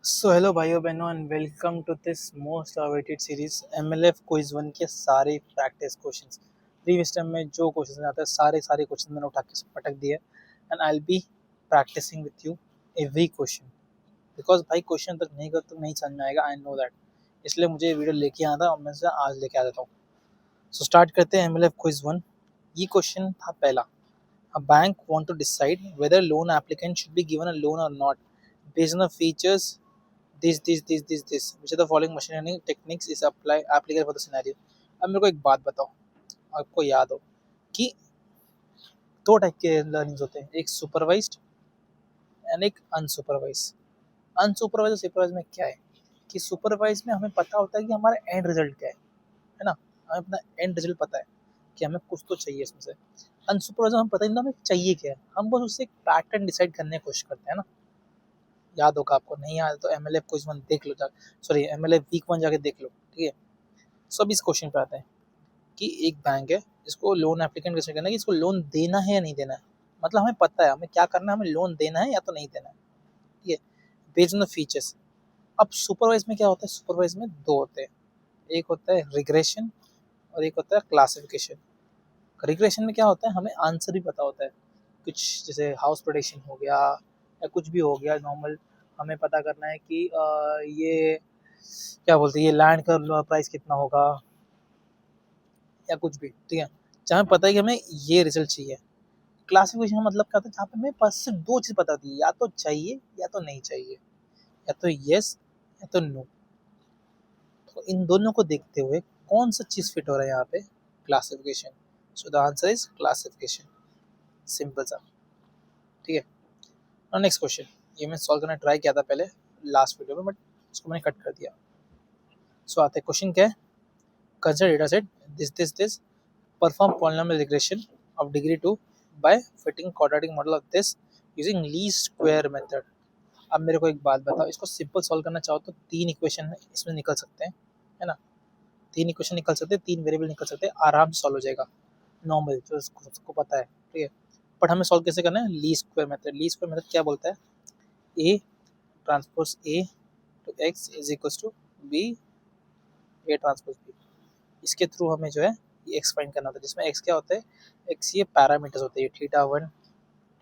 सो hello भाइयों बहनों and welcome to this most awaited series MLF quiz one के सारे प्रैक्टिस क्वेश्चंस। प्रीवियस टाइम में जो क्वेश्चन आते हैं सारे क्वेश्चन मैंने उठा के पटक दिए and I will be practicing with you every question because भाई क्वेश्चन तक नहीं कर तो नहीं समझ में आएगा। आई नो दैट, इसलिए मुझे ये वीडियो लेके आना था और मैं से आज लेके आ जाता हूँ। सो स्टार्ट करते हैं एमएलएफ क्विज वन। ये क्वेश्चन था पहला। A bank want to decide whether loan applicant should be given a loan or not based on the features this which of the following machine learning techniques is applicable for the scenario। अब मेरे को एक बात बताओ, आपको याद हो कि दो टाइप के लर्निंग्स होते हैं, एक सुपरवाइज्ड एंड एक अनसुपरवाइज्ड। अनसुपरवाइज और सुपरवाइज में क्या है कि सुपरवाइज में हमें पता होता है कि हमारा एंड रिजल्ट क्या है ना। हमें अपना एंड रिजल्ट पता है कि हमें कुछ तो चाहिए इसमें से। अनसुपरवाइज हमें पता नहीं हमें चाहिए क्या है, हम बस उससे एक पैटर्न डिसाइड करने की कोशिश करते हैं ना। याद होगा आपको, नहीं याद तो एमएलएफ क्विज वन देख लो, सॉरी एमएलएफ वीक वन जाके देख लो, ठीक है। सब इस क्वेश्चन पे आते हैं कि एक बैंक है, इसको लोन एप्लीकेंट कैसे करना है कि इसको लोन देना है या नहीं देना है। मतलब हमें पता है हमें क्या करना है, हमें लोन देना है या तो नहीं देना है, ठीक है, बेस्ड ऑन द फीचर्स। अब सुपरवाइज में क्या होता है, सुपरवाइज में दो होते हैं, एक होता है रिग्रेशन और एक होता है क्लासिफिकेशन। रिग्रेशन में क्या होता है, हमें आंसर भी पता होता है, कुछ जैसे हाउस प्रोटेक्शन हो गया या कुछ भी हो गया नॉर्मल। हमें पता करना है कि ये क्या बोलते हैं, ये लैंड का प्राइस कितना होगा या कुछ भी, ठीक है, जहाँ पता है कि हमें ये रिजल्ट चाहिए। क्लासिफिकेशन का मतलब क्या होता है, जहाँ पे हमें पास सिर्फ दो चीज़ पता थी, या तो चाहिए या तो नहीं चाहिए, या तो यस या तो नो। तो इन दोनों को देखते हुए कौन सा चीज़ फिट हो रहा है यहाँ पे, classification. So the answer is classification, simple सा, ठीक है। और नेक्स्ट क्वेश्चन, ये मैं सॉल्व करना ट्राई किया था पहले लास्ट वीडियो में, बट उसको मैंने कट कर दिया। सो आते हैं क्वेश्चन क्या है, consider data set this perform polynomial regression of degree 2 by fitting quadratic model of this using least square method. अब मेरे को एक बात बताओ, इसको सिंपल सॉल्व करना चाहो तो तीन इक्वेशन इसमें निकल सकते हैं, है ना। तीन इक्वेशन निकल सकते हैं, तीन वेरिएबल निकल सकते हैं, आराम से सॉल्व हो जाएगा, नॉर्मल जो उसको पता है, ठीक है। बट हमें सॉल्व कैसे करना है, least square method. Least square method क्या बोलता है, A transpose A to x is equal to b A transpose b. इसके थ्रू हमें जो है ये एक्स फाइंड करना होता है, जिसमें एक्स क्या होता है, एक्स ये पैरामीटर्स होते हैं, theta one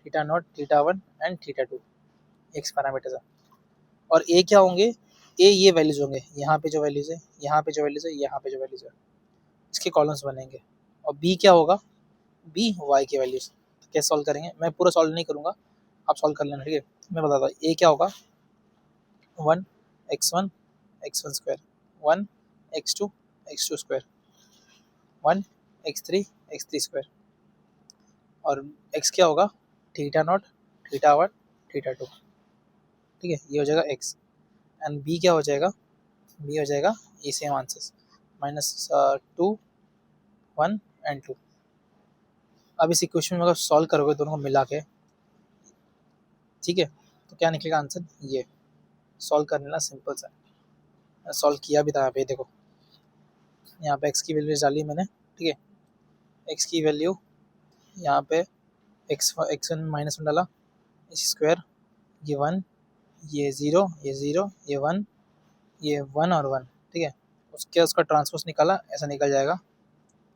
theta naught theta one and theta two, x parameters है। और ए क्या होंगे, ए ये वैल्यूज होंगे, यहाँ पे जो वैल्यूज है, यहाँ पे जो वैल्यूज है, यहाँ पे जो वैल्यूज है, इसके कॉलम्स बनेंगे। और बी क्या होगा, बी वाई की वैल्यूज। तो कैसे सॉल्व करेंगे, मैं पूरा सॉल्व नहीं करूँगा, आप सॉल्व कर लेना, ठीक है। मैं बताता हूँ, ए क्या होगा, one x one square, one x two square, one x three square, और एक्स क्या होगा, theta naught theta one theta two, ठीक है, ये हो जाएगा एक्स। एंड बी क्या हो जाएगा, बी हो जाएगा ये same answers, minus two one and two. अब इस इक्वेशन में अगर सॉल्व करोगे दोनों को मिला के, ठीक है, तो क्या निकलेगा आंसर, ये सॉल्व करने ना सिंपल सा, सॉल्व किया भी था यहाँ पे, देखो यहाँ पे एक्स की वैल्यू डाली मैंने, ठीक है, एक्स की वैल्यू यहाँ पे एक्स वन माइनस वन डाला, इस स्क्वायर, ये वन, ये ज़ीरो, ये ज़ीरो, ये वन और वन, ठीक है। उसके उसका ट्रांसपोज निकाला, ऐसा निकल जाएगा,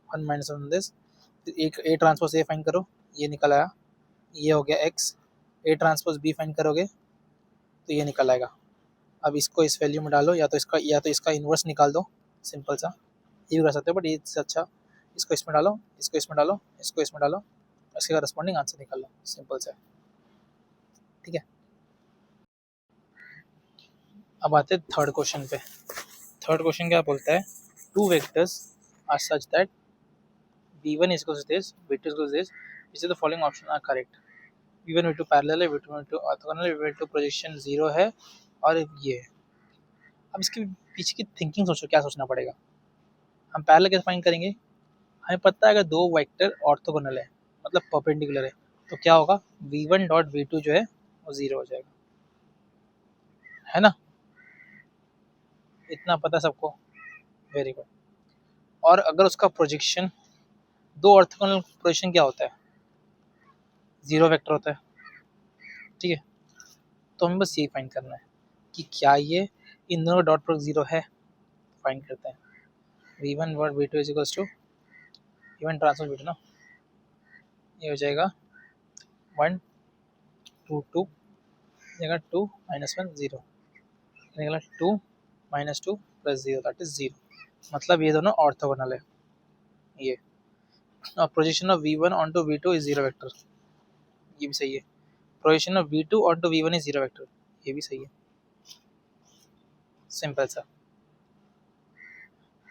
वन माइनस वन दिस, एक ए ट्रांसपोज ए फाइन करो, ये निकल आया, ये हो गया x. A transpose be fine करोगे तो ये निकल आएगा। अब इसको इस वैल्यू में डालो, या तो इसका इन्वर्स निकाल दो, सिंपल सा, ये भी कर सकते हो, बट इससे अच्छा इसको इसमें डालो, इसको इसमें डालो, इसको इसमें डालो, इसके करस्पॉन्डिंग आंसर निकाल लो, सिंपल सा, ठीक है। अब आते हैं थर्ड क्वेश्चन पे। थर्ड क्वेश्चन क्या बोलता है, two vectors are such that v1 is equals to this, v2 is equals to this, which of the following option are correct। v1 v2 parallel है, v2 v2 ऑर्थोगोनल है, v2 projection 0 है, और ये है। अब इसके पीछे की थिंकिंग सोचो, क्या सोचना पड़ेगा। हम पैरेलल कैसे फाइंड करेंगे, हमें पता है अगर दो वेक्टर ऑर्थोगोनल है मतलब परपेंडिकुलर है तो क्या होगा, v1 डॉट v2 जो है वो 0 हो जाएगा, है ना, इतना पता सबको, वेरी गुड। और अगर उसका प्रोजेक्शन, दो ऑर्थोगोनल प्रोजेक्शन क्या होता है, 0 वेक्टर होता है, ठीक है। तो हमें बस ये फाइंड करना है कि क्या ये इन दोनों डॉट प्रोडक्ट जीरो है। फाइंड करते हैं v1 word v2 is equals to v1 transfer v2 ना, ये हो जाएगा 1 2 2 जगह 2 -1 0 निकला 2 -2 + 0 दैट इज 0। मतलब ये दोनों ऑर्थोगोनल है। ये और projection of v1 onto v2 is zero vector, ये भी सही है। Projection of v2 onto v1 is zero vector, ये भी सही है। सिंपल सा।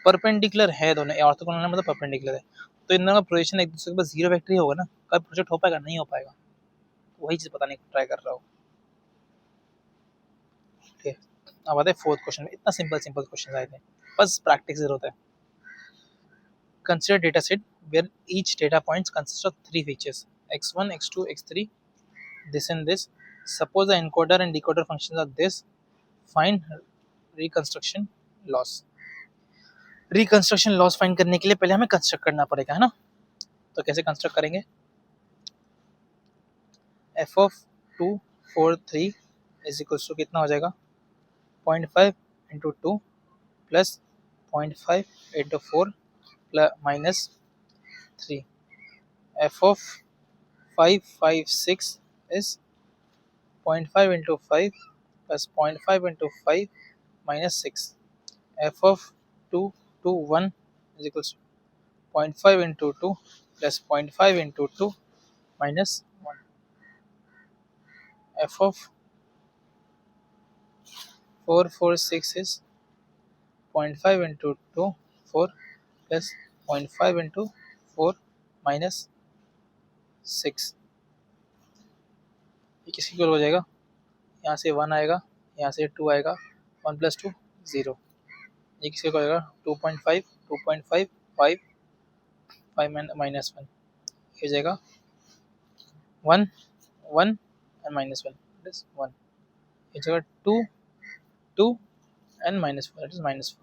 परपेंडिकुलर है दोनों, ऑर्थोगोनल है मतलब परपेंडिकुलर है, तो इन दोनों का प्रोजेक्शन एक दूसरे के पास जीरो वेक्टर ही होगा ना। कब प्रोजेक्ट हो पाएगा, नहीं हो पाएगा। वही चीज बताने की ट्राई कर रहा हूँ। ठीक है, अब आते हैं फोर्थ क्वेश्चन में। इतना सिंपल सिंपल क्वेश्चन आए थे, बस प्रैक्टिस जरूरत है। Consider data set where each data points consist of three features x1 x2 x3 this and this. Suppose the encoder and decoder functions are this. Find reconstruction loss. Reconstruction loss find करने के लिए पहले हमें construct करना पड़ेगा, है ना। तो कैसे कंस्ट्रक्ट करेंगे, f of 2 4 3 is equals to कितना हो जाएगा 0.5 into 2 plus 0.5 into 4 minus 3। F of 5 5 6 is 0.5 into 5 plus 0.5 into 5 minus 6। F of 2 2 1 is equals to 0.5 into 2 plus 0.5 into 2 minus 1। f of 4 4 6 is 0.5 into 2 4 plus 0.5 into 4 minus 6। ये किसकी equal हो जाएगा, यहाँ से 1 आएगा, यहाँ से 2 आएगा, 1 + 2 0। ये किसके इक्वल हो जाएगा 2.5 2.5 5 5 माइनस 1, ये हो जाएगा 1 1 एंड माइनस 1 + 1, ये जगह 2 2 एंड माइनस 4 दैट इज -4।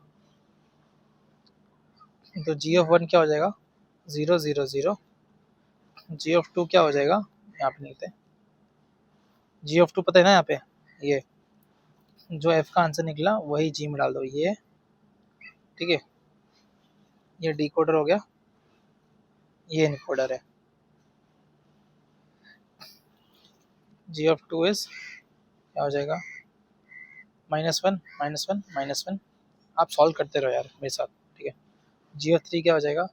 तो g ऑफ 1 क्या हो जाएगा 0 0 0। g ऑफ 2 क्या हो जाएगा, यहाँ पे लिखते हैं g ऑफ 2 पता है ना, यहाँ पे ये जो f का आंसर निकला वही g में डाल दो, ये ठीक है। ये डिकोडर हो गया, ये इनकोडर है। g ऑफ 2 इज क्या हो जाएगा -1 -1 -1। आप सॉल्व करते रहो यार मेरे साथ, ठीक है। g ऑफ 3 क्या हो जाएगा,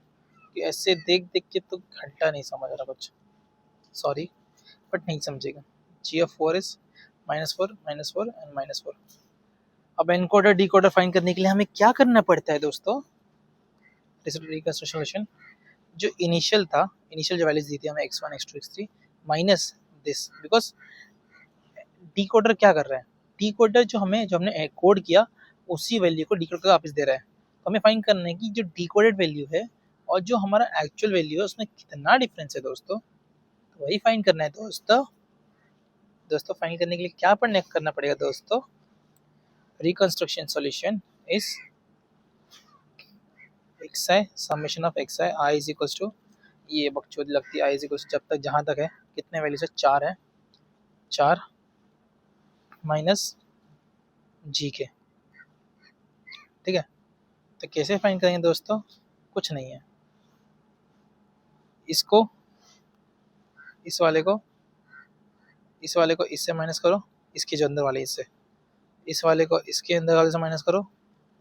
कि ऐसे देख देख के तो घंटा नहीं समझ रहा कुछ, सॉरी बट नहीं समझेगा। g of 4 is -4 -4 and -4। अब एनकोडर डिकोडर फाइंड करने के लिए हमें क्या करना पड़ता है दोस्तों, रिकंस्ट्रक्शन जो इनिशियल था, इनिशियल जो वैल्यूज दी थी हमें x1 x2 x3 minus this, because decoder क्या कर रहा है, डिकोडर जो हमने कोड किया उसी वैल्यू को डिकोडर को वापस दे रहा है। तो हमें फाइंड करना है कि जो डिकोडेड वैल्यू है और जो हमारा एक्चुअल वैल्यू है उसमें कितना डिफरेंस है दोस्तों, तो वही फाइंड करना है दोस्तों। दोस्तों फाइंड करने के लिए क्या करना पड़ेगा दोस्तों, reconstruction solution is xi summation of xi i is equals to, ये बकचोदी लगती है, i इज इक्वल्स जब तक जहाँ तक है कितने वैल्यू से 4 है, 4 माइनस जी के, ठीक है। तो कैसे फाइंड करेंगे दोस्तों, कुछ नहीं है, इसको इस वाले को इससे माइनस करो, इसके जो अंदर वाले इससे, इस वाले को इसके अंदर वाले से माइनस करो,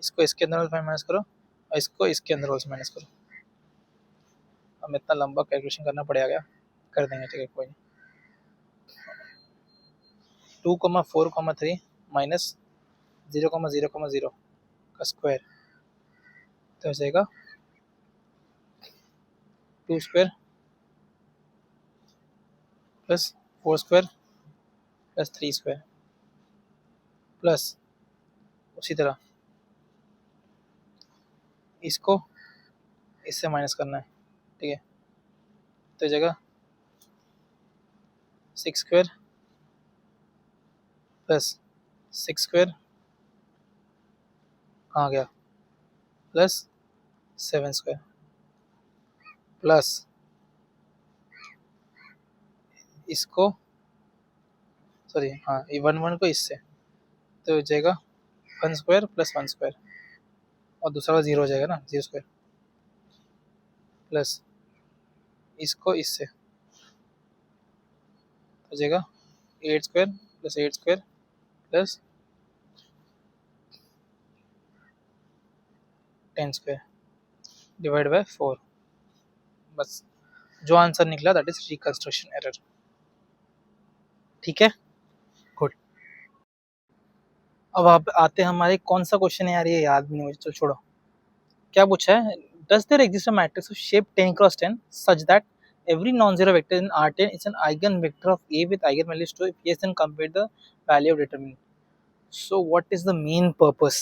इसको इसके अंदर वाले से माइनस करो और इसको इसके अंदर वाले से माइनस करो। अब इतना लंबा कैलकुलेशन करना पड़ेगा, कर देंगे, ठीक है कोई नहीं। 2,4,3 माइनस 0,0,0 का स्क्वायर, तो हो जाएगा 2 square plus 4 square plus 3 square plus उसी तरह इसको इससे माइनस करना है, ठीक है। तो जगह 6 स्क्वायर प्लस 6 स्क्वायर कहाँ गया, प्लस 7 स्क्वायर प्लस इसको, सॉरी हाँ, ये 1 1 को इससे, तो हो जाएगा 1 स्क्वायर प्लस 1 स्क्वायर, और दूसरा वाला 0 हो जाएगा ना, 0 स्क्वायर प्लस इसको इससे हो जाएगा 8 square plus 8 square plus 10 square divide by 4। बस जो आंसर निकला दैट इज रिकंस्ट्रक्शन एरर। ठीक है, गुड। अब आप आते हैं हमारे, कौन सा क्वेश्चन है यार, ये याद भी नहीं मुझे, चलो छोड़ो। क्या पूछा है, does there exist a matrix of shape 10 cross 10 such that every non-zero vector in R10 is an eigenvector of A with eigenvalues 2? If yes, then compute the value of determinant. So what is the main purpose?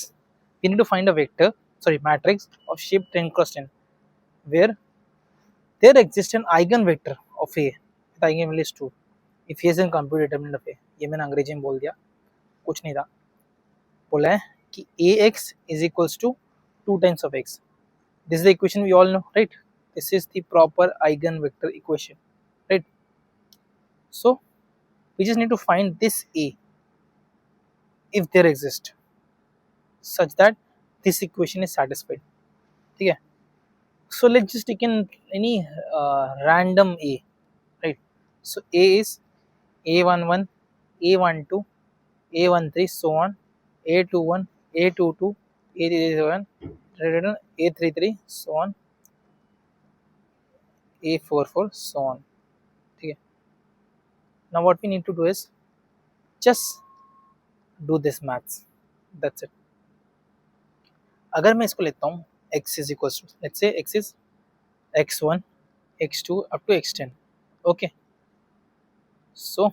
We need to find a vector, sorry, matrix of shape 10 cross 10 where there exists an eigenvector of A with eigenvalues 2. If yes, then compute determinant of A. ये मैंने अंग्रेजी में बोल दिया, कुछ नहीं था। बोला है कि ax is equals to 2 times of x. This is the equation we all know, right? This is the proper eigenvector equation, right? So we just need to find this A if there exists such that this equation is satisfied. ठीक है, so let's just take in any random A, right? So A is A11, A12, A13, so on, A21, A22, A31, A33, so on, A44, so on. ठीक है, now what we need to do is just do this maths, that's it. अगर मैं इसको लेता हूँ x is equals to, let's say x is x1, x2 up to x10, okay? So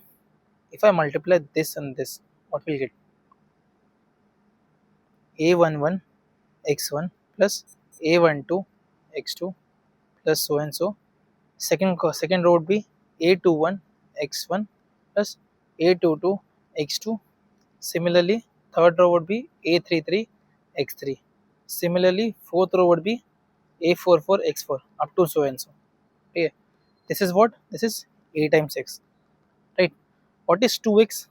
if I multiply this and this, what will get? A11 x1 plus A12 x2 plus so and so. Second row would be A21 x1 plus A22 x2. Similarly, third row would be A33 x3. Similarly, fourth row would be A44 x4 up to so and so. Okay, this is what? This is A times x, right? What is 2x?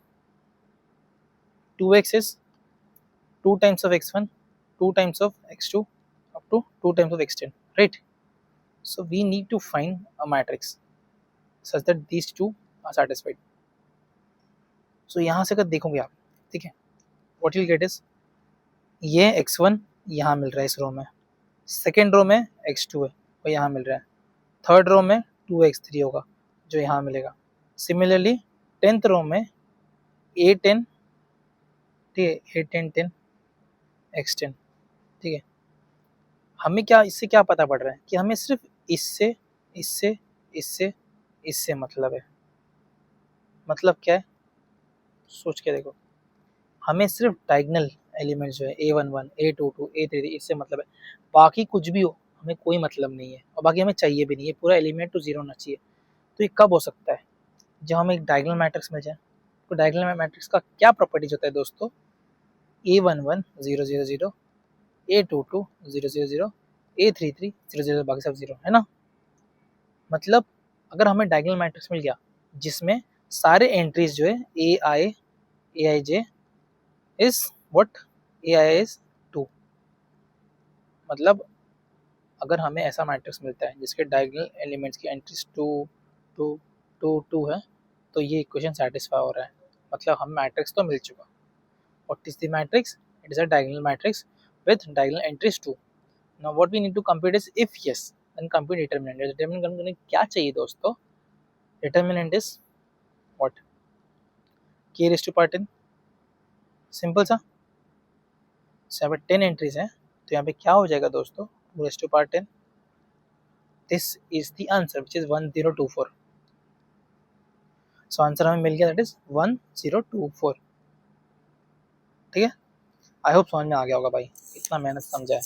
2x is 2 times of x1, 2 times of x2 up to 2 times of x10, right? So we need to find a matrix such that these two are satisfied. So यहाँ से अगर देखोगे आप, ठीक है, what you'll get is ये x1 यहाँ मिल रहा है इस रो में, सेकेंड रो में x2 है वो यहाँ मिल रहा है, थर्ड रो में 2x3 होगा जो यहाँ मिलेगा। सिमिलरली 10th रो में A10, ठीक है, A10 10 x10, ठीक है। हमें क्या इससे क्या पता पड़ रहा है कि हमें सिर्फ इससे इससे इससे इससे मतलब है। मतलब क्या है, सोच के देखो, हमें सिर्फ डायगोनल एलिमेंट जो है A11 A22 A33 इससे मतलब है, बाकी कुछ भी हो हमें कोई मतलब नहीं है, और बाकी हमें चाहिए भी नहीं है, पूरा एलिमेंट तो जीरो होना चाहिए। तो ये कब हो सकता है, जब हमें एक डायगोनल मैट्रिक्स मिल जाए। तो डायगोनल मैट्रिक्स का क्या प्रॉपर्टीज होता है दोस्तों, A11 0 0 0, A22 0 0 0, A33 0 0, बाकी सब जीरो है ना। मतलब अगर हमें डायगोनल मैट्रिक्स मिल गया जिसमें सारे एंट्रीज जो है A I J is what, A I is 2, मतलब अगर हमें ऐसा मैट्रिक्स मिलता है जिसके डायगोनल एलिमेंट्स की एंट्रीज 2 2 2 2 है, तो ये इक्वेशन सेटिस्फाई हो रहा है, मतलब हम मैट्रिक्स तो मिल चुका। What is the matrix, it is a diagonal matrix with diagonal entries 2। Now what we need to compute is if yes then compute determinant. Determinant करने क्या चाहिए दोस्तों, determinant is what, k raised to power 10, simple सा। यहाँ पे 10 entries हैं तो यहाँ पे क्या हो जाएगा दोस्तों, 2 raised to power 10। This is the answer which is 1024। So answer हमें मिल गया, दैट इज 1024। ठीक है, आई होप समझ में आ गया होगा भाई, इतना मेहनत समझा है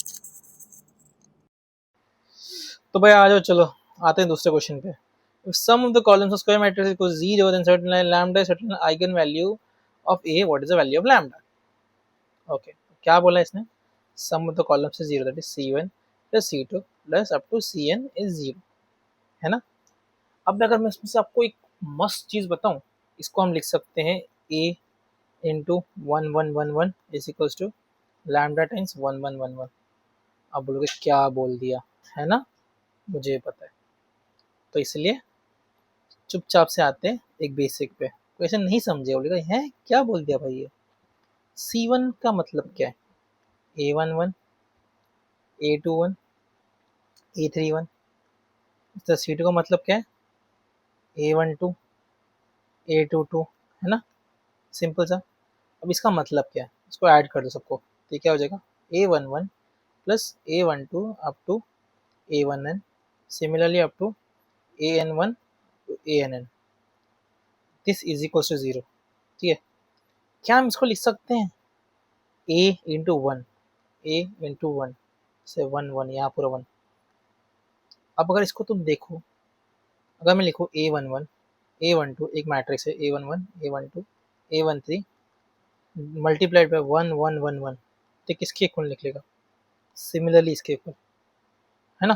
तो भाई आ जाओ, चलो आते हैं दूसरे क्वेश्चन पे। If sum of the columns of square matrix equals 0, then certain lambda is certain eigenvalue of A, what is the value of lambda? Okay, क्या बोला इसने, sum of the columns is 0, that is C1 plus C2 plus up to Cn is 0, है ना। अब अगर मैं इसमें से आपको एक मस्त चीज बताऊं, इसको हम लिख सकते हैं A into 1111 is equals to lambda times 1111। अब बोलोगे क्या बोल दिया, है ना, मुझे पता है। तो इसलिए चुपचाप से आते हैं एक बेसिक पे, क्वेश्चन नहीं समझे बोलेगा है क्या बोल दिया भाई ये। C1 का मतलब क्या है, A11 A21 A31। तो C2 का मतलब क्या है, A12 A22, है ना, सिंपल सा। अब इसका मतलब क्या है, इसको ऐड कर दो सबको, तो क्या हो जाएगा A11 plus A12 up to A1n, similarly up to AN1 to ANN, this is equal to 0। ठीक है, क्या हम इसको लिख सकते हैं A into one, A into one से 1 1, यहाँ पूरा 1। अब अगर इसको तुम देखो, अगर मैं लिखूँ A11 A12, एक मैट्रिक्स है A11 A12 A13 multiplied by 1 1 1 1, तो किसके इक्वल निकलेगा, सिमिलरली इसके इक्वल, है ना।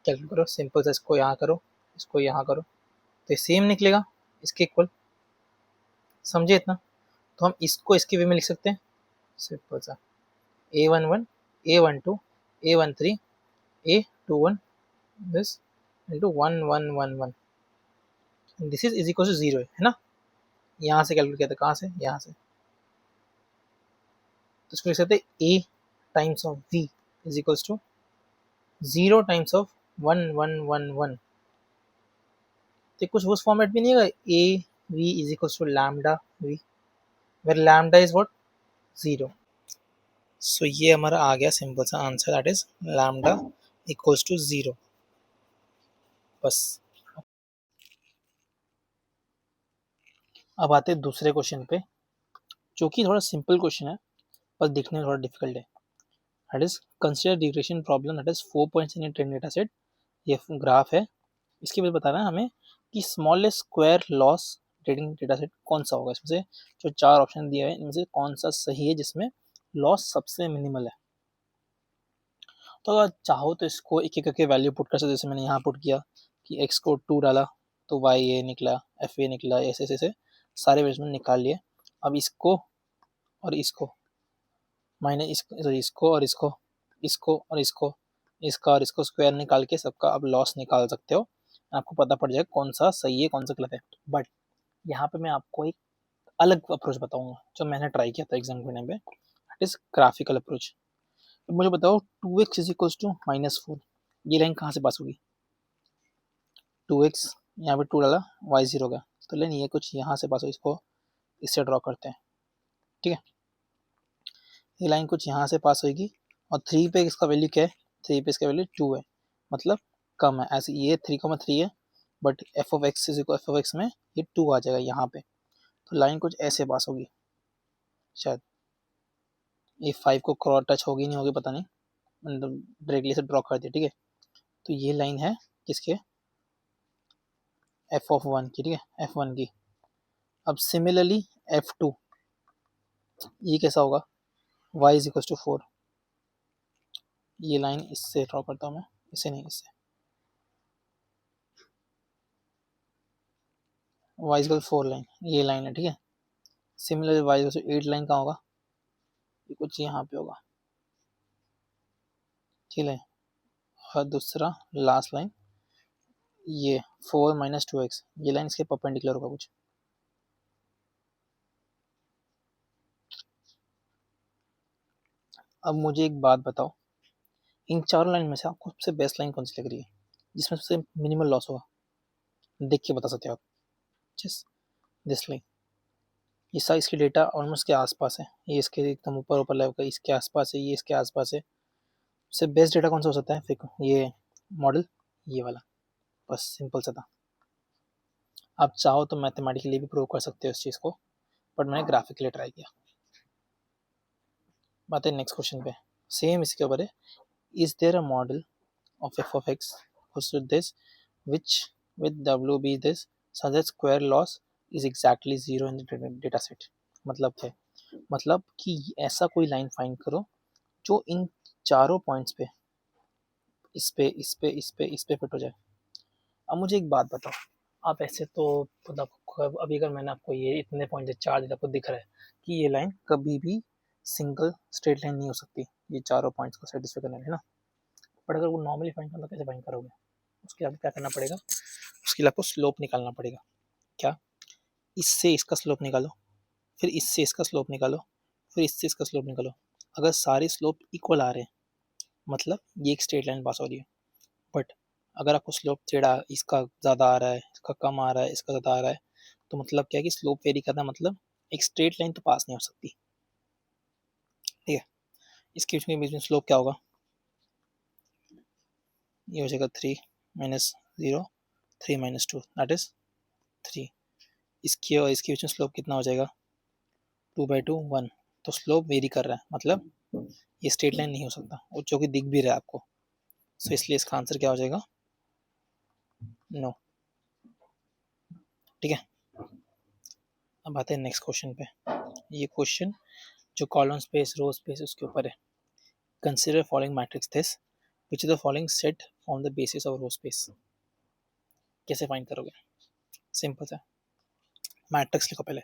कैलकुलेट करो सिंपल सा, इसको यहाँ करो इसको यहाँ करो, तो सेम निकलेगा इसके इक्वल, समझे इतना। तो हम इसको इसके वे में लिख सकते हैं, सिंपल सा A11 A12 A13 A21 this into 1 1 1 1, this is equal to 0, है ना। यहाँ से कैलकुलेट किया था, कहाँ से, यहाँ से। तो इसको लिख सकते हैं A times of V is equals to 0 times of 1 1 1 1। तो कुछ उस फॉर्मेट भी नहीं है A V is equals to lambda V, where lambda is what, 0। So ये हमारा आ गया सिंपल सा answer, that is lambda equals to 0, बस। अब आते हैं दूसरे क्वेश्चन पे, जो कि थोड़ा सिंपल क्वेश्चन है पर दिखने में थोड़ा डिफिकल्ट है। That is consider digression problem, that is 4 points in train data set. ये ग्राफ है, इसके बाद बताना है हमें कि smallest square loss trading data set कौन सा होगा। इसमें से जो 4 ऑप्शन दिए हैं इनमें से कौन सा सही है जिसमें लॉस सबसे मिनिमल है। तो अगर चाहो तो इसको एक एक करके वैल्यू पुट कर सकते, जैसे मैंने यहाँ पुट किया कि x को 2 डाला तो y ये निकला, f ये निकला, ऐसे ऐसे सारे वैल्यूज मैंने निकाल लिए। अब इसको और इसको माइनस इसको और इसको इसको और इसको इसका और इसको स्क्वायर निकाल के सबका अब लॉस निकाल सकते हो, आपको पता पड़ जाएगा कौन सा सही है कौन सा गलत है। बट यहाँ पे मैं आपको एक अलग अप्रोच बताऊंगा जो मैंने ट्राई किया था एग्जाम के टाइम पे, दैट इज ग्राफिकल अप्रोच। तो मुझे बताओ 2x इज इक्वल्स टू -4, ये लाइन कहाँ से पास होगी, 2x यहाँ पे 2 डाला y 0 गया, तो लाइन ये कुछ यहाँ से पास होगी, इसको इससे ड्रॉ करते हैं। ठीक है, ये लाइन कुछ यहाँ से पास होगी और 3 पे इसका वैल्यू क्या है, 3 पे इसका वैल्यू 2 है, मतलब कम है। ऐसे ये 3,3 है, बट एफ ऑफ एक्स में ये 2 आ जाएगा यहाँ पे, तो लाइन कुछ ऐसे पास होगी शायद। ये 5 को क्रॉस टच होगी नहीं होगी पता नहीं, मतलब डायरेक्टली से ड्रॉ कर दिया। ठीक है, तो ये लाइन है किसके, एफ ऑफ 1 की, ठीक है, एफ 1 की। अब सिमिलरली एफ 2, ये कैसा होगा, y इज इक्वल टू 4, ये लाइन इससे ड्रॉ करता हूँ मैं, इसे नहीं इससे, y इज इक्वल 4 लाइन, ये लाइन है। ठीक है, सिमिलरली y इज 8 लाइन कहाँ होगा, ये कुछ यहाँ पे होगा। ठीक है, और दूसरा लास्ट लाइन ये 4 माइनस 2x, ये लाइन इसके परपेंडिकुलर होगा कुछ। अब मुझे एक बात बताओ, इन चारों लाइन में से आपको सबसे बेस्ट लाइन कौन सी लग रही है जिसमें सबसे मिनिमल लॉस होगा, देख के बता सकते हो आप। जस्ट दिस लाइन, ये साइज इसकी डेटा ऑलमोस्ट के आसपास है, ये इसके एकदम ऊपर ऊपर लेवल का इसके आसपास है, ये इसके आसपास है। सबसे बेस्ट डेटा कौन सा हो सकता है, फिर ये मॉडल, ये वाला, बस सिंपल सा था। आप चाहो तो मैथमेटिकली भी प्रूव कर सकते हो इस चीज़ को, बट मैंने ग्राफिकली ट्राई किया। बात है नेक्स्ट क्वेश्चन पे, सेम इसके ऊपर है, is there a model of f of x equals to this which with w be this such that square loss is exactly 0 in the data set। मतलब है, मतलब कि ऐसा कोई लाइन फाइंड करो जो इन चारों पॉइंट्स पे इस पे इस पे इस पे इस पे फिट हो जाए। अब मुझे एक बात बताओ, आप ऐसे तो मतलब अभी अगर मैंने आपको ये इतने पॉइंट 4 दिए, आपको दिख रहा है कि ये लाइन कभी भी सिंगल स्ट्रेट लाइन नहीं हो सकती, ये चारों पॉइंट्स को सेटिस्फाई करने में, है ना। बट अगर वो नॉर्मली फाइंड करना, कैसे फाइंड करोगे? उसके लिए आपको क्या करना पड़ेगा? उसके लिए आपको स्लोप निकालना पड़ेगा। क्या? इससे इसका स्लोप निकालो, फिर इससे इसका स्लोप निकालो, फिर इससे इसका स्लोप निकालो। अगर सारे स्लोप इक्वल आ रहे हैं, मतलब ये एक स्ट्रेट लाइन पास हो रही है। बट अगर आपको स्लोप टेढ़ा, इसका ज़्यादा आ रहा है, इसका कम आ रहा है, इसका ज़्यादा आ रहा है, तो मतलब क्या है कि स्लोप वेरी करना, मतलब एक स्ट्रेट लाइन तो पास नहीं हो सकती। ठीक है, इसके बीच में स्लोप क्या होगा? ये हो जाएगा 3 माइनस 0, 3 माइनस 2 दैट इज 3। इसके और इसके बीच में स्लोप कितना हो जाएगा? 2/2 1। तो स्लोप वेरी कर रहा है, मतलब ये स्ट्रेट लाइन नहीं हो सकता, और जो कि दिख भी रहा है आपको। सो इसलिए इसका आंसर क्या हो जाएगा? नो। ठीक है, अब आते हैं नेक्स्ट क्वेश्चन पे। ये क्वेश्चन जो कॉलम स्पेस, रो स्पेस, उसके ऊपर है। Consider following matrix this, which is the following set on the basis of row space. कैसे फाइंड करोगे? सिंपल सा, मैट्रिक्स लिखो पहले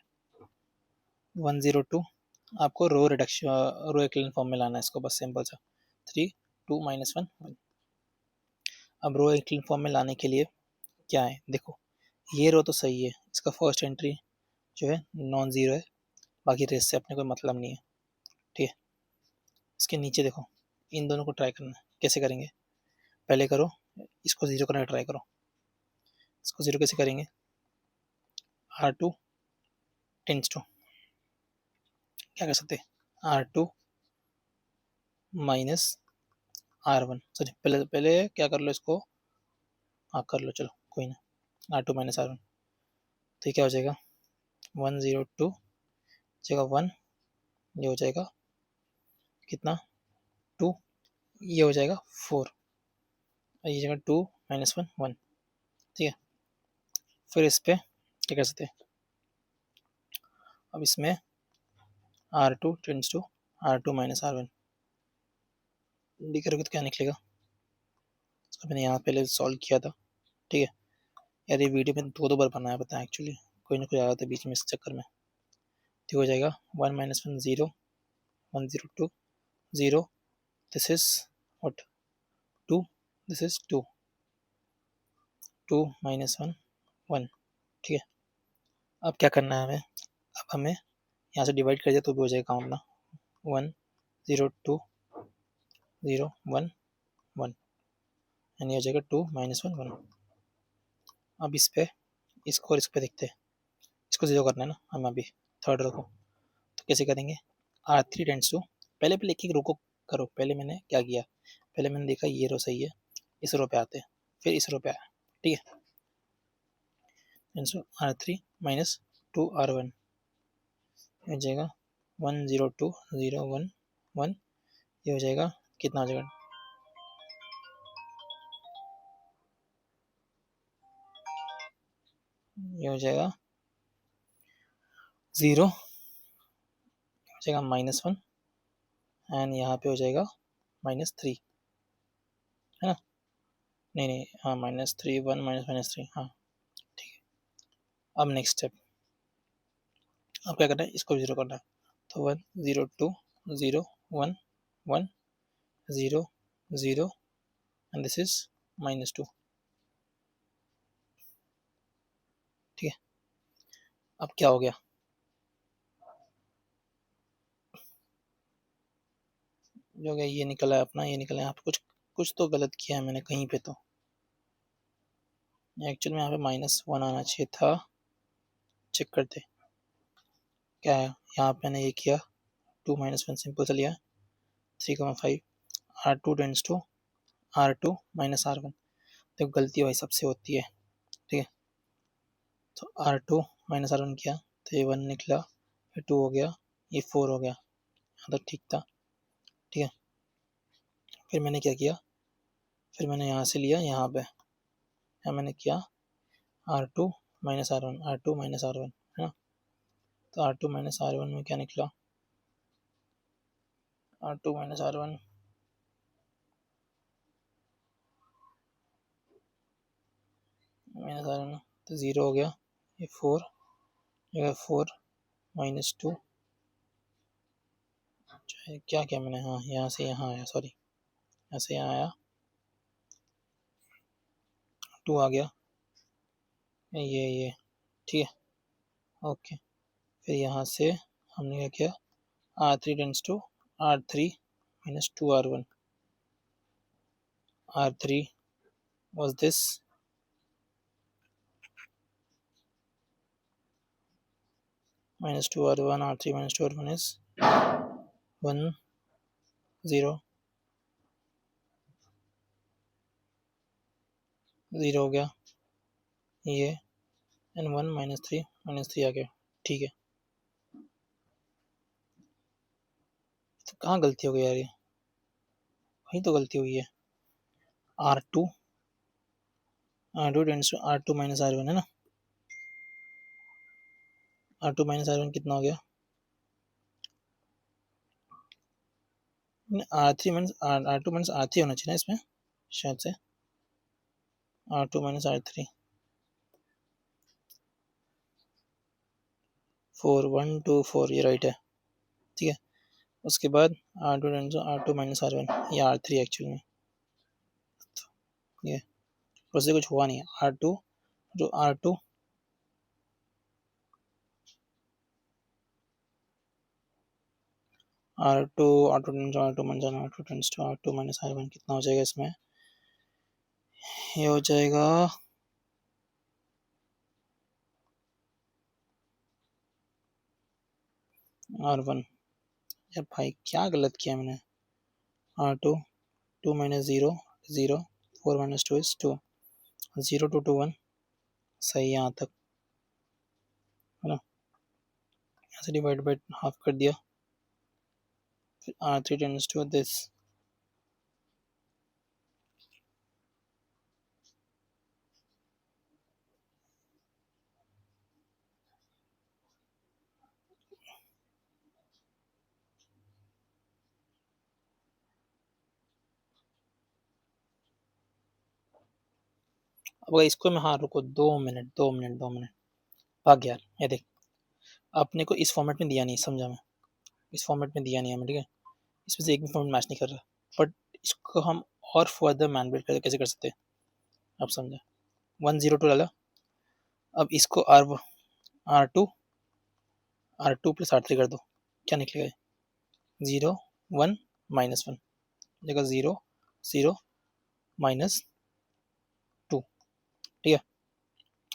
1 0 2। आपको रो रिडक्शन, रो एक्लन फॉर्म में लाना है इसको, बस सिंपल सा 3 2 -1 1। अब रो एक्लन फॉर्म में लाने के लिए क्या है, देखो ये रो तो सही है, इसका फर्स्ट एंट्री जो है नॉन जीरो है, बाकी रेस से अपने कोई मतलब नहीं है। ठीक है, इसके नीचे देखो, इन दोनों को ट्राई करना है। कैसे करेंगे? पहले करो इसको जीरो करने का ट्राई करो। इसको जीरो कैसे करेंगे? R2 टेंस टू, क्या कर सकते हैं, R2 माइनस R1। सॉरी, पहले क्या कर लो इसको, हाँ कर लो, चलो कोई ना, R2 माइनस R1। तो ये क्या हो जाएगा? 1 0 2 जगह 1, ये हो जाएगा कितना, 2, ये हो जाएगा 4, और ये जगह 2 -1 1। ठीक है, फिर इस पर क्या कर सकते हैं? अब इसमें R2 tense to R2 minus R1, D करोगे तो क्या निकलेगा? इसको मैंने यहाँ पहले सॉल्व किया था। ठीक है यार, ये वीडियो में दो बार बनाया, पता है एक्चुअली कोई ना कोई आया था बीच में, इस चक्कर में। तो हो जाएगा 1 -1 0, 1 0 2 0, this is what, 2, this is 2, 2 -1 1। ठीक है, अब क्या करना है हमें? अब हमें यहाँ से डिवाइड कर दिया तो भी हो जाएगा काम अपना, 1 0 2 0 1 1, यानी हो जाएगा 2 -1 1। अब इस पे, इसको और इस पे देखते हैं। इसको जीरो करना है ना हमें अभी, थर्ड रो को। तो कैसे करेंगे? R3 टेंस टू, पहले पहले एक एक रो को करो। पहले मैंने क्या किया, पहले मैंने देखा ये रो सही है, इस रो पे आते हैं, फिर इस रो पे आया। ठीक है, tense to R3 minus 2 R1 हो जाएगा 1 0 2 0 1 1। ये हो जाएगा कितना हो जाएगा, ये हो जाएगा 0, हो जाएगा -1, एंड यहाँ पे हो जाएगा -3, है ना? नहीं नहीं, हाँ -3 1 -3, हाँ ठीक है। अब नेक्स्ट स्टेप, अब क्या करना है, इसको जीरो करना है। तो 1 0 2 0 1 1 0 0, एंड दिस इज -2। ठीक है, अब क्या हो गया, जो गया ये निकला है अपना, ये निकला है। यहाँ पे कुछ कुछ तो गलत किया है मैंने कहीं पे, तो एक्चुअल में यहाँ पे -1 आना चाहिए था। चेक करते क्या है, यहाँ पे मैंने ये किया 2 -1 सिंपल सा लिया, 3,5 R2 tense to R2 minus R1। तो गलती भाई सबसे होती है। ठीक है, तो R2 माइनस R1 किया तो ये 1 निकला, फिर 2 हो गया, ये 4 हो गया, यहाँ तक ठीक था। ठीक है, फिर मैंने क्या किया, फिर मैंने यहाँ से लिया, यहाँ पे यहाँ मैंने किया R2 minus R1, R2 minus R1, है ना। तो R2 माइनस R1 में क्या निकला, R2 minus R1 minus R1 तो 0 हो गया, ये 4, 4 माइनस 2, क्या क्या मैंने, हाँ यहाँ से यहाँ आया, सॉरी यहाँ से यहाँ आया, 2 आ गया, ये ठीक है। ओके, फिर यहाँ से हमने क्या किया, R3 tends to R3 minus 2R1. R3 was this, minus 2R1, R3 minus 2R1 is 1 0 0 हो गया ये, एंड 1 माइनस थ्री आ गया, ठीक है। तो कहाँ गलती हो गई यार, ये वही तो गलती हुई है। R2 tense to R2 minus R1 है ना, R2 माइनस R1 कितना हो गया, R3 minus R2 minus R3 होना चाहिए ना इसमें शायद से, R2 माइनस R3, 4 1 2 4, ये राइट है, ठीक है। उसके बाद R2 tense to R2 minus R1, ये R3 एक्चुअल में, ये उससे कुछ हुआ नहीं है। R2 जो R2 माइनस R1 कितना हो जाएगा इसमें, ये हो जाएगा R1। यार भाई क्या गलत किया मैंने, R2 2 माइनस 0 0, 4 माइनस 2 इज 2, 0 2 2 1, सही यहाँ तक है ना, यहाँ से डिवाइड बाई हाफ कर दिया, फिर R3 टेंड्स टू दिस, अब इसको मैं, हाँ रुको 2 मिनट भाग यार, ये देख अपने को इस फॉर्मेट में दिया नहीं, समझा मैं, इस फॉर्मेट में दिया नहीं हमें, ठीक है, इसमें से एक भी फॉर्मेट मैच नहीं कर रहा, बट इसको हम और फर्दर मैनिपुलेट कैसे कर सकते हैं, अब समझा। 1 0 2 डाला, अब इसको R2 प्लस R3 कर दो, क्या निकलेगा, 0 1 माइनस 1, जगह 0 0 माइनस 2, ठीक है।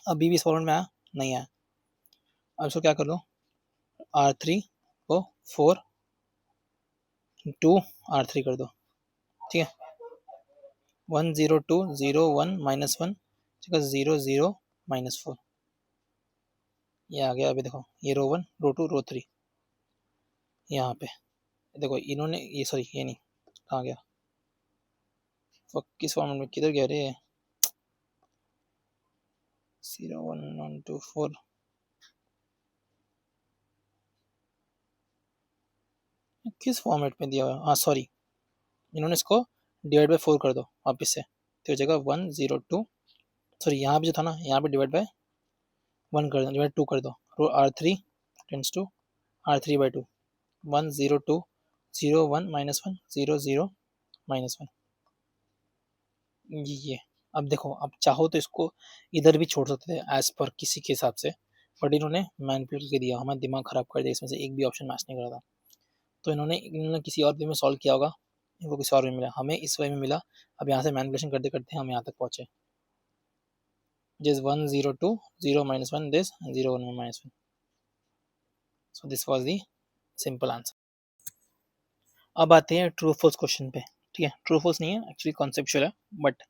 अभी भी इस फॉर्मेट में आया नहीं आया, अब इसको क्या कर दो, R3 को 4 2 R3 कर दो, ठीक है। 1 0 2 0 1 माइनस 1, जगह 0 0 माइनस 4, ये आ गया। अभी देखो ये रो 1 रो 2 रो 3, यहाँ पे देखो इन्होंने, ये सॉरी ये नहीं, कहाँ गया, किस फॉर्मेट में किधर गया रे, 0 1 1 2 4, किस फॉर्मेट में दिया हुआ, हाँ सॉरी, इन्होंने इसको डिवाइड बाई 4 कर दो वापस से, तो जगह 1 0 2, सॉरी यहाँ पे जो था ना, यहाँ पे डिवाइड बाय 1 कर दो, डिवाइड 2 कर दो, row R3 tends to R3 by 2, 1 0 2 0 1 minus 1 0 0 minus 1, ये अब देखो, अब चाहो तो इसको इधर भी छोड़ सकते थे एज पर किसी के हिसाब से, बट इन्होंने मैनिपुलेट के दिया, हमारा दिमाग खराब कर दिया, इसमें से एक भी ऑप्शन मैच नहीं कर रहा था, तो इन्होंने किसी और वे में सॉल्व किया होगा, इनको किसी और वे में मिला, हमें इस वे में मिला। अब यहाँ से मैनिपुलेशन करते करते हम यहाँ तक पहुँचे, जिस 1 0 2 0 minus 1 this 0 1 minus 1, so this was the simple answer. अब आते हैं ट्रू फॉल्स क्वेश्चन पे, ठीक है, ट्रू फॉल्स नहीं है एक्चुअली, कॉन्सेप्चुअल है, बट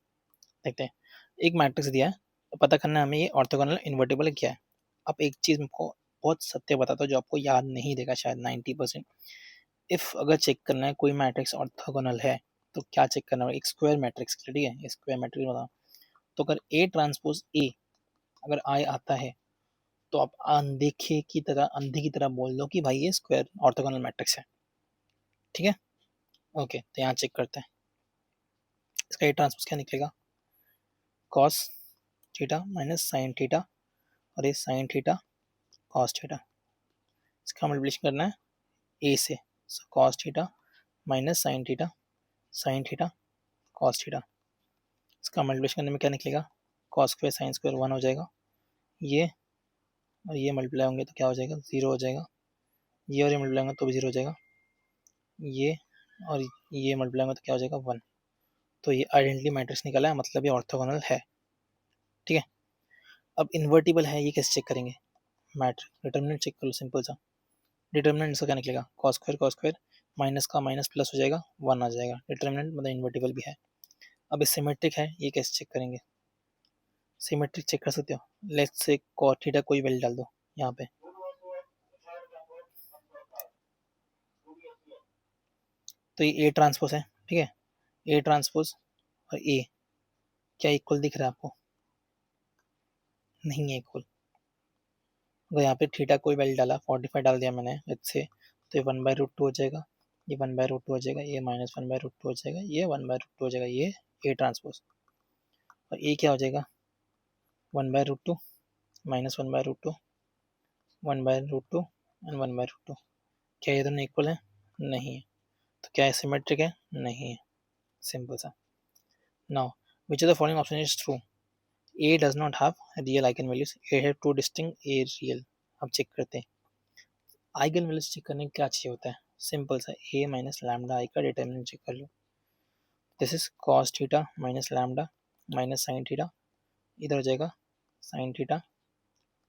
देखते हैं। एक मैट्रिक्स दिया है, तो पता करना है हमें ये ऑर्थोगोनल इन्वर्टिबल क्या है। अब एक चीज़ को बहुत सत्य बताता हूँ जो आपको याद नहीं देगा शायद 90%, इफ अगर चेक करना है कोई मैट्रिक्स ऑर्थोगोनल है तो क्या चेक करना है, एक स्क्वायर मैट्रिक्स, ठीक है, स्क्वायर मैट्रिक्स बताओ, तो अगर ए ट्रांसपोज ए अगर आई आता है, तो आप अंधे की तरह बोल दो कि भाई ये स्क्वायर ऑर्थोगोनल मैट्रिक्स है, ठीक है। ओके, तो यहाँ चेक करते हैं, इसका ए ट्रांसपोज क्या निकलेगा, cos theta minus sine theta, और ये साइन थीटा कॉस थीटा, इसका मल्टीप्लिकेशन करना है ए से, so cos theta minus sine theta, sine theta cos theta, इसका मल्टीप्लिकेशन करने में क्या निकलेगा, कॉस स्क्वायर साइन स्क्वायर 1 हो जाएगा, ये और ये मल्टीप्लाई होंगे तो क्या हो जाएगा, 0 हो जाएगा, ये और ये मल्टीप्लाई होंगे तो भी 0 हो जाएगा, ये और ये मल्टीप्लाई होंगे तो क्या हो जाएगा 1। तो ये आइडेंटिटी मैट्रिक्स निकला है, मतलब ये ऑर्थोगोनल है। ठीक है, अब इन्वर्टिबल है, ये कैसे चेक करेंगे, मैट्रिक्स डिटर्मिनेंट चेक कर लो, सिंपल सा। डिटर्मिनेंट इसका क्या निकलेगा, कॉस स्क्वायर माइनस का माइनस प्लस हो जाएगा, 1 आ जाएगा। डिटर्मिनेंट मतलब इन्वर्टिबल भी है। अब ये सिमेट्रिक है, ये कैसे चेक करेंगे, सिमेट्रिक चेक कर सकते हो, लेट्स से कॉस थीटा कोई वैल्यू डाल दो यहाँ पे, तो ये ए ट्रांसपोज है। ठीक है, ए ट्रांसपोज और ए क्या इक्वल दिख रहा है आपको, नहीं है इक्वल। अगर यहाँ पे थीटा कोई वैल्यू डाला, 45 डाल दिया मैंने लेट्स से, तो ये 1/√2 हो जाएगा, ये 1/√2 हो जाएगा, ये माइनस 1/√2 हो जाएगा, ये 1/√2 हो जाएगा, ये ए ट्रांसपोज। और ए क्या हो जाएगा, 1/√2 माइनस 1/√2, 1/√2 एंड 1/√2। क्या ये दोनों इक्वल है, नहीं है, तो क्या ये सिमेट्रिक है, नहीं है, सिंपल सा। Now which of the following option is true, A does not have real eigen values, A have two distinct a real. अब चेक करते हैं आइगन वैल्यूज चेक करने क्या चाहिए होता है, सिंपल सा, ए माइनस लैम्डा आई का डिटर्मिनेंट चेक कर लो, this is cos theta minus lambda minus sine theta, इधर हो जाएगा sine theta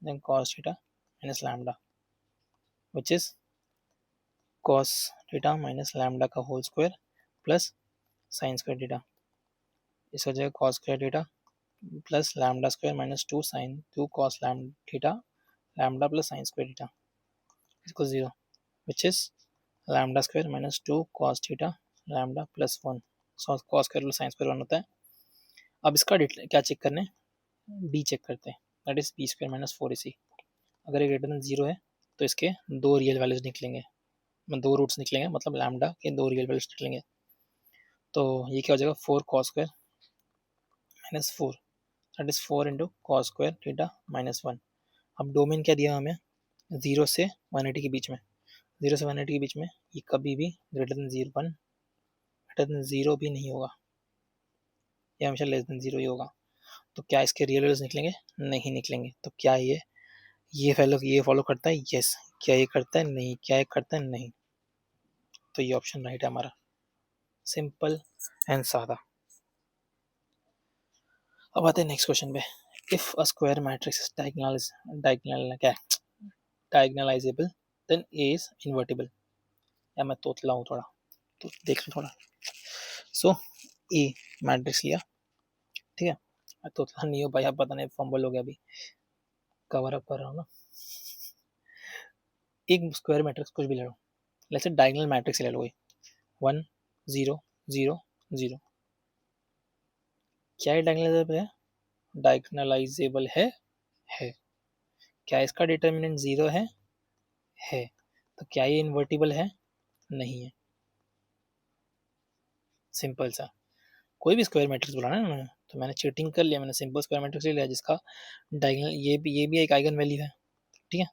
then cos theta minus lambda which is cos theta minus lambda का whole square plus sine square theta, इस हो जाएगा cos square theta plus lambda square minus 2 sine 2 cos theta lambda plus sine square theta इसको 0 which is lambda square minus 2 cos theta lambda plus 1, cos square plus sine square 1 होता है। अब इसका क्या check करने, डी चेक करते हैं, that is b square minus 4ac। अगर ये ग्रेटर देन 0 है तो इसके दो रियल वैल्यूज निकलेंगे, दो रूट्स निकलेंगे, मतलब लैम्डा के दो रियल वैल्यूज निकलेंगे। तो ये क्या हो जाएगा, 4 cos square minus 4, that is 4 into cos square theta minus 1। अब डोमेन क्या दिया हमें, 0 से 180 के बीच में, 0 से 180 के बीच में ये कभी भी ग्रेटर देन 0 1 ग्रेटर देन 0 भी नहीं होगा, ये हमेशा लेस देन 0 ही होगा। तो क्या इसके रियल वैल्यूज निकलेंगे, नहीं निकलेंगे। तो क्या ये फॉलो करता है, यस। क्या ये करता है, नहीं। क्या ये करता है, नहीं। तो ये ऑप्शन राइट है हमारा, सिंपल एंड सादा। अब आते हैं नेक्स्ट क्वेश्चन पे, if a square matrix is diagonalizable then A is invertible. या मैं तोतला हूँ थोड़ा, तो देख लो थोड़ा। सो ए मैट्रिक्स लिया, ठीक है, मैं तोतला नहीं हो भाई, आप पता नहीं फंबल हो गया, अभी कवर अप कर रहा हूँ ना। एक स्क्वायर मैट्रिक्स कुछ भी ले लो, लेट्स से डायगोनल मैट्रिक्स ले लो कोई 1 0 0 0। क्या ये डायगोनलाइजेबल है, डायगोनलाइजेबल है। क्या इसका डिटर्मिनेंट 0 है। तो क्या ये इन्वर्टिबल है, नहीं है, सिंपल सा। कोई भी स्क्वायर मैट्रिक्स बोला ना उन्होंने, तो मैंने चीटिंग कर लिया, मैंने सिंपल स्क्वायर मैट्रिक्स ले लिया जिसका डायगोनल ये भी एक आइगन वैल्यू है। ठीक है,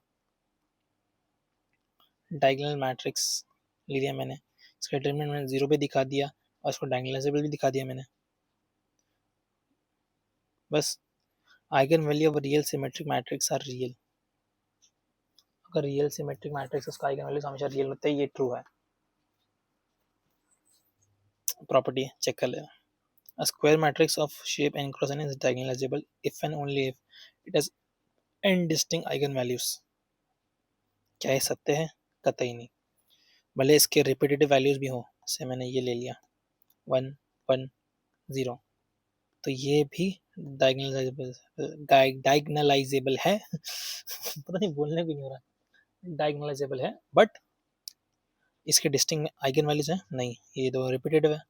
डायगोनल मैट्रिक्स ले लिया मैंने, इसका डिटरमिनेंट मैंने 0 पे दिखा दिया और इसको डायगोनलाइजेबल भी दिखा दिया मैंने, बस। Eigen value of real symmetric matrix are real. अगर रियल सिमेट्रिक मैट्रिक्स उसका आइगन वैल्यूज हमेशा रियल होते हैं, ये ट्रू है। प्रॉपर्टी चेक कर लेना, a square matrix of shape n cross n is diagonalizable if and only if it has n distinct eigenvalues। क्या ये सत्य है, कतई नहीं, भले इसके रिपीटेटिव वैल्यूज भी हो, जैसे मैंने ये ले लिया 1 1 0, तो ये भी डायगोनलाइजेबल है। पता नहीं बोलने भी नहीं हो रहा, डायगोनलाइजेबल है, बट इसके डिस्टिंक्ट आइगन वैल्यूज है नहीं, ये दो रिपीटेटिव है,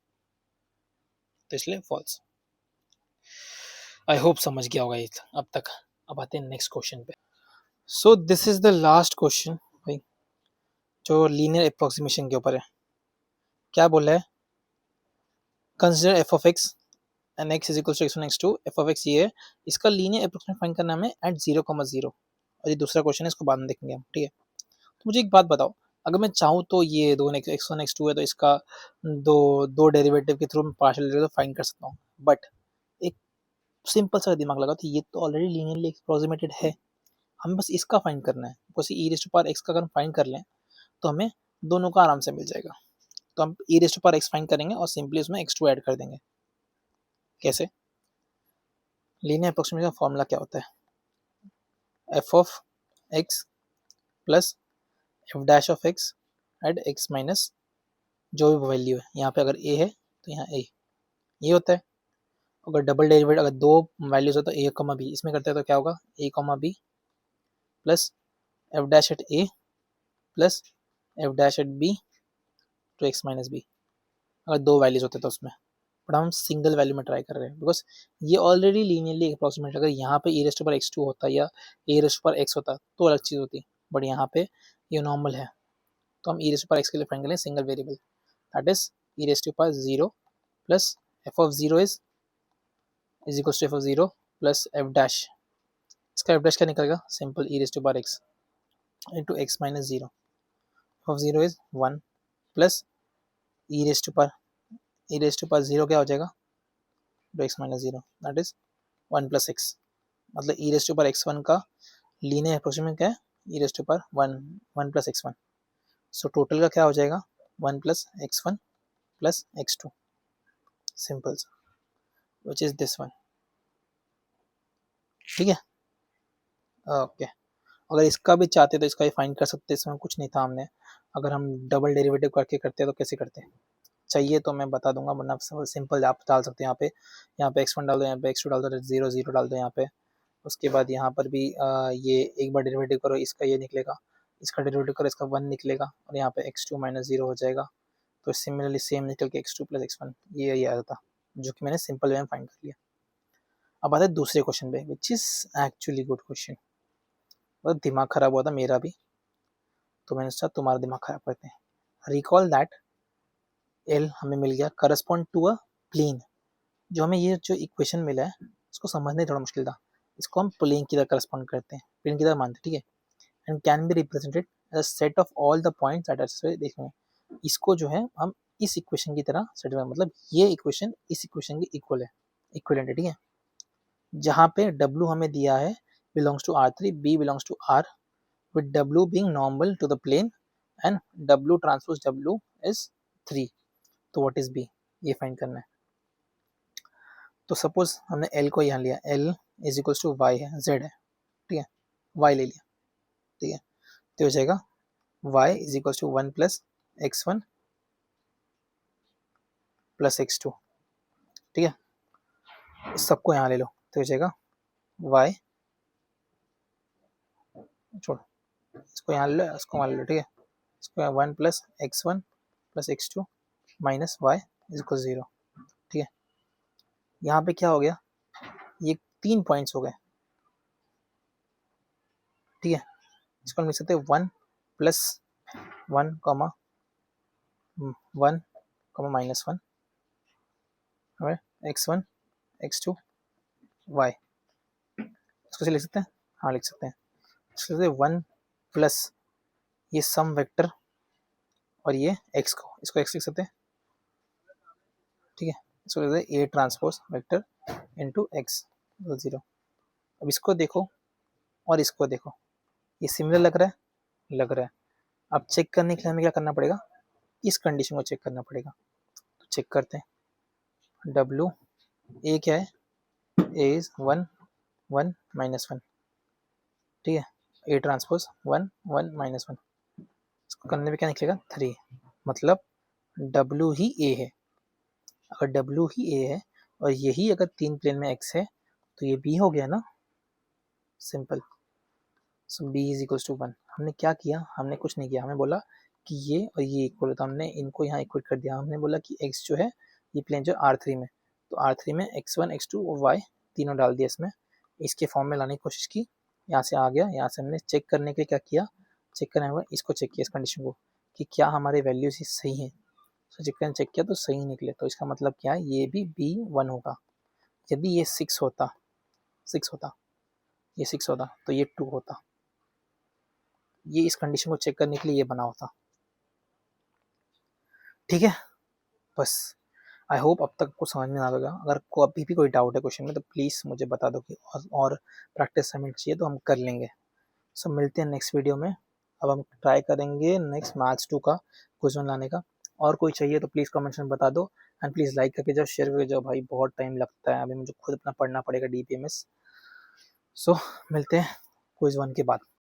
तो इसलिए फॉल्स। आई होप समझ गया होगा ये अब तक। अब आते हैं नेक्स्ट क्वेश्चन पे। So this is the last question भाई, जो लीनियर अप्रोक्सीमेशन के ऊपर है। क्या बोला है, consider f of x and x is equal to x1 x2, f of x ये है, इसका लीनियर अप्रोक्सीमेशन फाइंड करना हमें एट 0,0। और ये दूसरा क्वेश्चन है, इसको बाद में देखेंगे हम, ठीक है। तो मुझे एक बात बताओ, अगर मैं चाहूँ तो ये दो x1 x2 है तो इसका दो डेरिवेटिव के थ्रू मैं पार्शियल डेरिवेटिव फाइंड कर सकता हूँ, बट एक सिंपल सा दिमाग लगा तो ये तो ऑलरेडी लीनियरली अप्रोक्सीमेटेड है, हमें बस इसका फाइंड करना है। जैसे ई रेस्ट पावर एक्स का अगर हम फाइंड कर लें तो हमें दोनों का आराम से मिल जाएगा। तो हम ई रेस्ट पावर एक्स फाइंड करेंगे और सिंपली उसमें x2 ऐड कर देंगे। कैसे? लीनियर अप्रोक्सीमेशन का फॉर्मूला क्या होता है? F of x plus F dash of x at x minus जो भी वैल्यू है, यहाँ पे अगर ए है तो यहाँ ए, ये होता है। अगर डबल डेरिवेटिव अगर दो वैल्यूज हो तो ए कॉमा बी, इसमें करते हैं तो क्या होगा? A comma B plus F dash at A plus F dash at B to X minus B, अगर दो वैल्यूज होते तो उसमें। बट हम सिंगल वैल्यू में ट्राई कर रहे हैं बिकॉज ये ऑलरेडी लीनियरली अप्रॉक्सीमेट। अगर यहाँ पे ई रेस्ट पर एक्स टू होता या ए रेस्ट पर एक्स होता तो अलग चीज़ होती, बट यहाँ पे ये नॉर्मल है तो हम ई रेस्ट पर एक्स के लिए फाइंड करें single variable, that is E rest पर zero plus F of zero is equal to F of zero plus F dash, इसका एफ डैश क्या निकलेगा? सिंपल ई रेस्ट पर X into X minus zero, F of zero is one plus E rest पर zero क्या हो जाएगा? To X minus zero, that is one plus X. मतलब E rest पर एक्स वन का लीनियर अप्रोक्सीमेशन क्या है? ई रेस्ट पर one plus x one. So total का क्या हो जाएगा? One plus x one plus x two, simple सा, विच इज दिस वन, ठीक है। ओके, अगर इसका भी चाहते तो इसका भी फाइंड कर सकते, इसमें कुछ नहीं था हमने। अगर हम डबल डेरिवेटिव करके करते तो कैसे करते? चाहिए तो मैं बता दूंगा, वरना सिंपल आप डाल सकते हैं। यहाँ पे एक्स वन डाल दो, यहाँ पे एक्स टू डाल दो, जीरो जीरो डाल दो यहाँ पे। उसके बाद यहाँ पर भी ये एक बार डेरिवेटिव करो, इसका ये निकलेगा, इसका डेरिवेटिव करो, इसका वन निकलेगा, और यहाँ पे एक्स टू माइनस जीरो हो जाएगा। तो सिमिलरली सेम निकल के x two plus x one ये आया था, जो कि मैंने सिंपल वे में फाइंड कर लिया। अब आता है दूसरे क्वेश्चन पे, which is actually good question. बहुत दिमाग खराब हुआ था मेरा भी, तो मैंने सोचा तुम्हारा दिमाग खराब करते हैं। रिकॉल दैट एल हमें मिल गया करस्पॉन्ड टू अ प्लेन। जो हमें ये जो इक्वेशन मिला है इसको समझने थोड़ा मुश्किल था, इसको हम प्लेन की तरह करस्पॉन्ड करते हैं, प्लेन की तरह मानते हैं, ठीक है। And can be represented as set of all the points at S. देखेंगे इसको जो है हम इस इक्वेशन की तरह सेट करें, मतलब ये इक्वेशन इस इक्वेशन की इक्वल है, इक्वलेंट है, ठीक है। जहाँ पे W हमें दिया है belongs to R3, B belongs to R, with W being normal to the plane and W transpose W is 3, तो what is B ये फाइंड करना है। तो सपोज हमने L को यहाँ लिया, L is equals to Y है, Z है, ठीक है, Y ले लिया, ठीक है। तो हो जाएगा Y is equals to one plus x one plus x two, ठीक है। सबको यहाँ ले लो, तो हो जाएगा Y, छोड़ो इसको यहाँ ले लो, इसको वहाँ ले लो, ठीक है। इसको one plus x one plus x two minus y is equal zero, ठीक है। यहाँ पे क्या हो गया? ये 3 पॉइंट्स हो गए, ठीक है। इसको हम लिख सकते हैं one plus one comma one comma minus one, x one x two y, इसको से लिख सकते हैं, हाँ लिख सकते हैं। इसको लिखते हैं वन प्लस ये सम वेक्टर और ये एक्स को, इसको एक्स लिख सकते हैं, ठीक है। इसको लिखते हैं A transpose vector into x zero. अब इसको देखो और इसको देखो, ये सिमिलर लग रहा है, लग रहा है। अब चेक करने के लिए हमें क्या करना पड़ेगा? इस कंडीशन को चेक करना पड़ेगा। तो चेक करते हैं, डब्ल्यू ए क्या है? A is one one minus one, ठीक है। A transpose one one minus one, इसको करने पे क्या निकलेगा? 3, मतलब डब्ल्यू ही ए है। अगर डब्ल्यू ही ए है और यही अगर 3 प्लेन में एक्स है तो ये बी हो गया ना, simple. So B is equals to one. हमने क्या किया? हमने कुछ नहीं किया, हमें बोला कि ये और ये इक्वल है, तो हमने इनको यहाँ इक्वल कर दिया। हमने बोला कि x जो है ये प्लेन जो R3 में, तो R3 में x1 x2 और y तीनों डाल दिया इसमें, इसके फॉर्म में लाने की कोशिश की, यहाँ से आ गया। यहाँ से हमने चेक करने के लिए क्या किया? चेक करने के इसको चेक किया, इस कंडीशन को, कि क्या हमारे वैल्यूज सही हैं। तो चेक किया तो सही निकले, तो इसका मतलब क्या है? ये भी B1 होगा। यदि ये 6 होता, 6 होता, ये 6 होता तो ये 2 होता, ये इस कंडीशन को चेक करने के लिए ये बना हुआ था। ठीक है, बस आई होप अब तक को समझ में आ गया। अगर को अभी भी कोई डाउट है क्वेश्चन में तो प्लीज़ मुझे बता दो कि और प्रैक्टिस असाइनमेंट चाहिए तो हम कर लेंगे। सो मिलते हैं नेक्स्ट वीडियो में। अब हम ट्राई करेंगे नेक्स्ट मैथ्स 2 का क्विज वन लाने का। और कोई चाहिए तो प्लीज़ कमेंट्स में बता दो, एंड प्लीज़ लाइक करके जाओ, शेयर करके जाओ भाई, बहुत टाइम लगता है, अभी मुझे खुद अपना पढ़ना पड़ेगा DPMS। सो मिलते हैं क्विज वन के बाद।